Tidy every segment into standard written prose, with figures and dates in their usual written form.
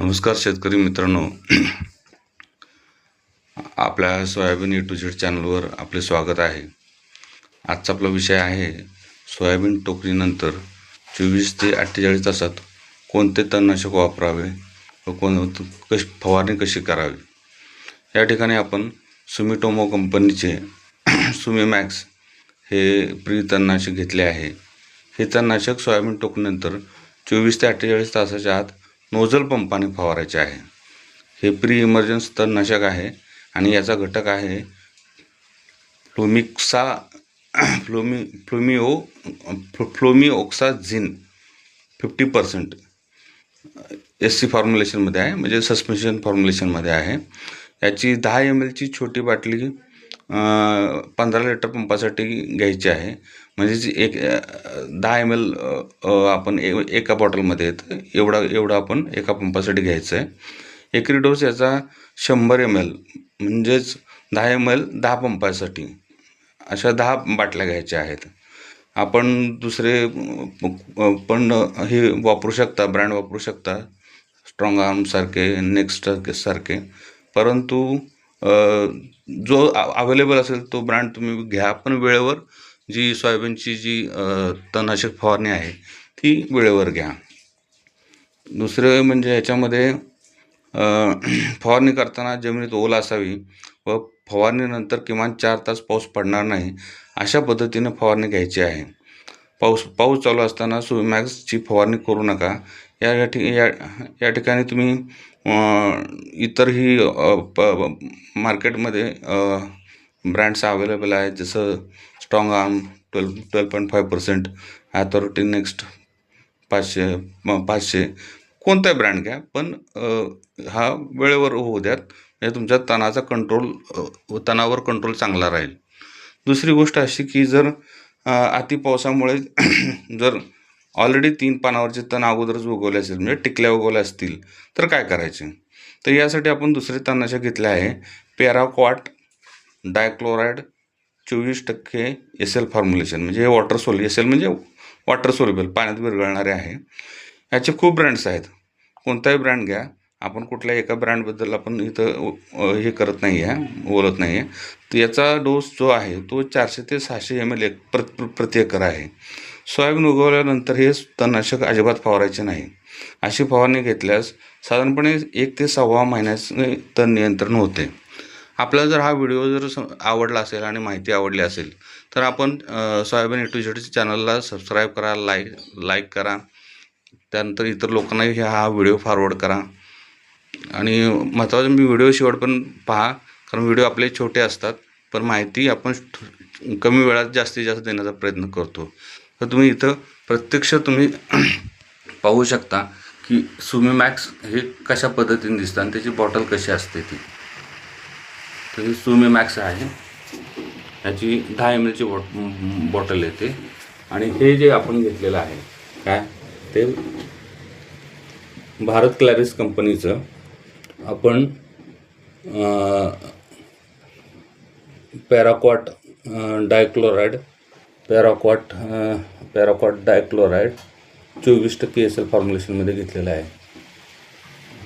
नमस्कार शेतकरी मित्रांनो, आपल्या सोयाबीन A to Z चॅनलवर आपले स्वागत आहे। आजचा आपला विषय आहे सोयाबीन टोकणीनंतर 24 ते 48 तासात कोणते तणनाशक वापरावे व फवारणी कशी करावी। या ठिकाणी आपण सुमिटोमो कंपनीचे सुमिमॅक्स हे प्री तणनाशक घेतले आहे। हे तणनाशक सोयाबीन टोकणीनंतर 24 ते 48 तासाच्या आत नोझल पंपाने फवारायचे आहे। हे प्री इमर्जन्स तणनाशक आहे आणि याचा घटक आहे फ्लोमिओक्साझिन 50% SC फॉर्म्युलेशनमध्ये आहे, म्हणजे सस्पेन्शन फॉर्म्युलेशनमध्ये आहे। याची 10 ml ची छोटी बाटली 15 लिटर पंपासाठी घ्यायची आहे। म्हणजे 10 ml आपण एका बॉटलमध्ये येतं, एवढा आपण एका पंपासाठी घ्यायचं आहे। एकरी डोस याचा 100 ml म्हणजेच 10 ml 10 पंपासाठी अशा 10 बाटल्या घ्यायच्या आहेत। आपण दुसरे पण हे वापरू शकता, ब्रँड वापरू शकता, स्ट्रॉंग आर्म सारखे, नेक्स्ट सारखे, परंतु जो अवेलेबल असेल तो ब्रँड तुम्ही घ्या, पण वेळेवर जी सोयाबीनची जी तणनाशक फवारणी आहे ती वेळेवर घ्या। दुसरे म्हणजे याच्यामध्ये फवारणी करताना जमिनीत ओल असावी व फवारणीनंतर किमान 4 तास पाऊस पडणार नाही अशा पद्धतीने फवारणी घ्यायची आहे। पाऊस चालू असताना सुमिमॅक्सची फवारणी करू नका। या ठिकाणी तुम्ही इतरही मार्केटमध्ये ब्रँड्स अवेलेबल आहेत, जसं स्ट्रॉंग आर्म 12.5%, ॲथॉरिटी नेक्स्ट 500 कोणताही ब्रँड घ्या, पण हा वेळेवर होऊ द्यात, म्हणजे तुमच्या तणावर कंट्रोल चांगला राहील। दुसरी गोष्ट अशी की जर अति पावसामुळे जर ऑलरेडी 3 पानावरचे तण अगोदरच उगवले असेल, म्हणजे टिकल्या उगवल्या असतील, तर काय करायचे? तर यासाठी आपण दुसरे तणनाशक घेतले आहे पॅराक्वाट डायक्लोराइड 24% SL फॉर्म्युलेशन, म्हणजे वॉटर सोल्युबल, पाण्यात विरघळणारे आहे। याचे खूप ब्रँड्स आहेत, कोणताही ब्रँड घ्या। आपण कुठल्याही एका ब्रँडबद्दल आपण इथं हे करत नाही आहे, बोलत नाही आहे। तर याचा डोस जो आहे तो 400 ते 600 ml प्रति एकर आहे। सोयाबीन उगवल्यानंतर हे तणनाशक अजिबात फवारायचे नाही। अशी फवारणी घेतल्यास साधारणपणे 1 ते 1.25 महिन्याचे तण नियंत्रण होते। आपल्याला जर हा व्हिडिओ जर आवडला असेल आणि माहिती आवडली असेल तर आपण सोयाबीन A to Z चॅनलला सबस्क्राईब करा, लाईक करा, त्यानंतर इतर लोकांनाही हा व्हिडिओ फॉरवर्ड करा। आणि महत्त्वाचं मी व्हिडिओ शेवट पण पहा, कारण व्हिडिओ आपले छोटे असतात, पण माहिती आपण कमी वेळात जास्तीत जास्त देण्याचा प्रयत्न करतो। तर तुम्ही इथं प्रत्यक्ष तुम्ही पाहू शकता की सुमिमॅक्स हे कशा पद्धतीने दिसतं आणि त्याची बॉटल कशी असते ती। तर ही सुमिमॅक्स आहे, याची 10 ml ची बॉटल येते। आणि हे जे आपण घेतलेलं आहे काय ते भारत क्लॅरिस कंपनीचं आपण पॅराक्वाट डायक्लोराइड 24% SL फॉर्म्युलेशनमध्ये घेतलेलं आहे।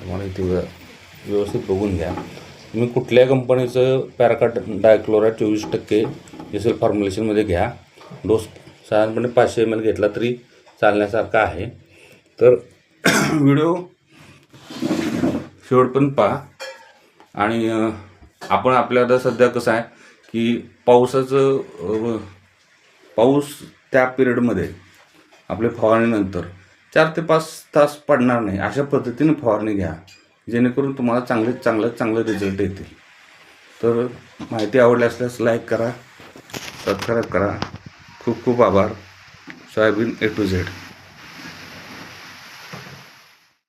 तुम्हाला इथे व्यवस्थित बघून घ्या। तुम्ही कुठल्या कंपनीचं पॅराक्वाट डायक्लोराइड 24% SL फॉर्म्युलेशनमध्ये घ्या। डोस साधारणपणे 500 ml घेतला तरी चालण्यासारखा आहे। तर व्हिडिओ शेवट पण पहा। आणि आपण आपल्याला सध्या कसं आहे की पाऊस त्या पिरियडमध्ये आपल्या फवारणीनंतर 4 ते 5 तास पडणार नाही अशा पद्धतीने फवारणी घ्या, जेणेकरून तुम्हाला चांगले रिझल्ट येतील। तर माहिती आवडली असल्यास लाईक करा, सबस्क्राईब करा। खूप खूप आभार। Soybean A to Z।